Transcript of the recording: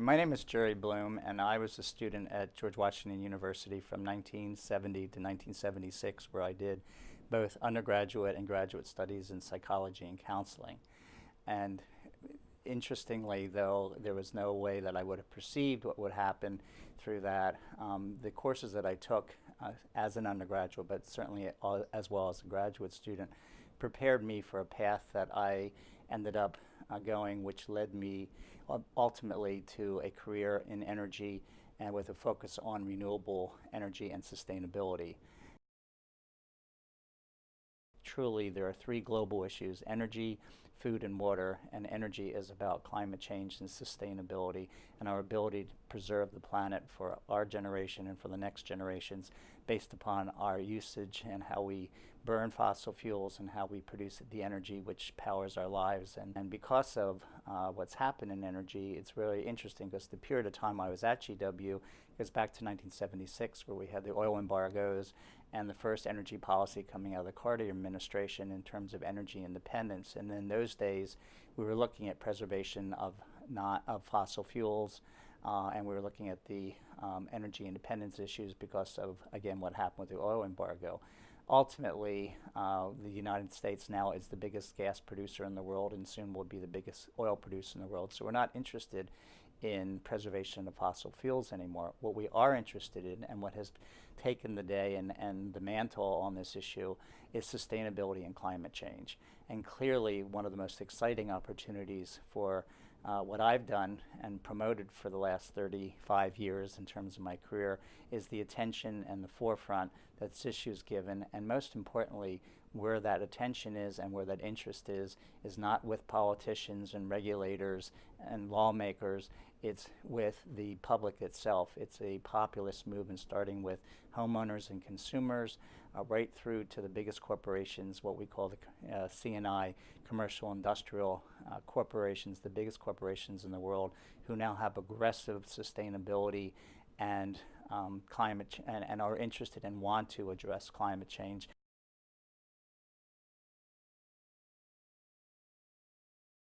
My name is Jerry Bloom, and I was a student at George Washington University from 1970 to 1976, where I did both undergraduate and graduate studies in psychology and counseling. And interestingly, though, there was no way that I would have perceived what would happen through that. The courses that I took as an undergraduate, but certainly as well as a graduate student, prepared me for a path that I ended up going, which led me ultimately to a career in energy and with a focus on renewable energy and sustainability. Truly, there are three global issues: energy, food, and water. And energy is about climate change and sustainability and our ability to preserve the planet for our generation and for the next generations based upon our usage and how we burn fossil fuels and how we produce the energy which powers our lives. And because of what's happened in energy, it's really interesting because the period of time I was at GW goes back to 1976, where we had the oil embargoes and the first energy policy coming out of the Carter administration in terms of energy independence. And in those days, we were looking at preservation of fossil fuels, and we were looking at the energy independence issues because of, again, what happened with the oil embargo. Ultimately, the United States now is the biggest gas producer in the world and soon will be the biggest oil producer in the world. So we're not interested in preservation of fossil fuels anymore. What we are interested in, and what has taken the day and the mantle on this issue, is sustainability and climate change. And clearly, one of the most exciting opportunities for what I've done and promoted for the last 35 years in terms of my career is the attention and the forefront that this issue is given, and most importantly, where that attention is and where that interest is not with politicians and regulators and lawmakers. It's with the public itself. It's a populist movement starting with homeowners and consumers, right through to the biggest corporations, what we call the C&I, commercial industrial corporations, the biggest corporations in the world, who now have aggressive sustainability and climate and are interested and want to address climate change.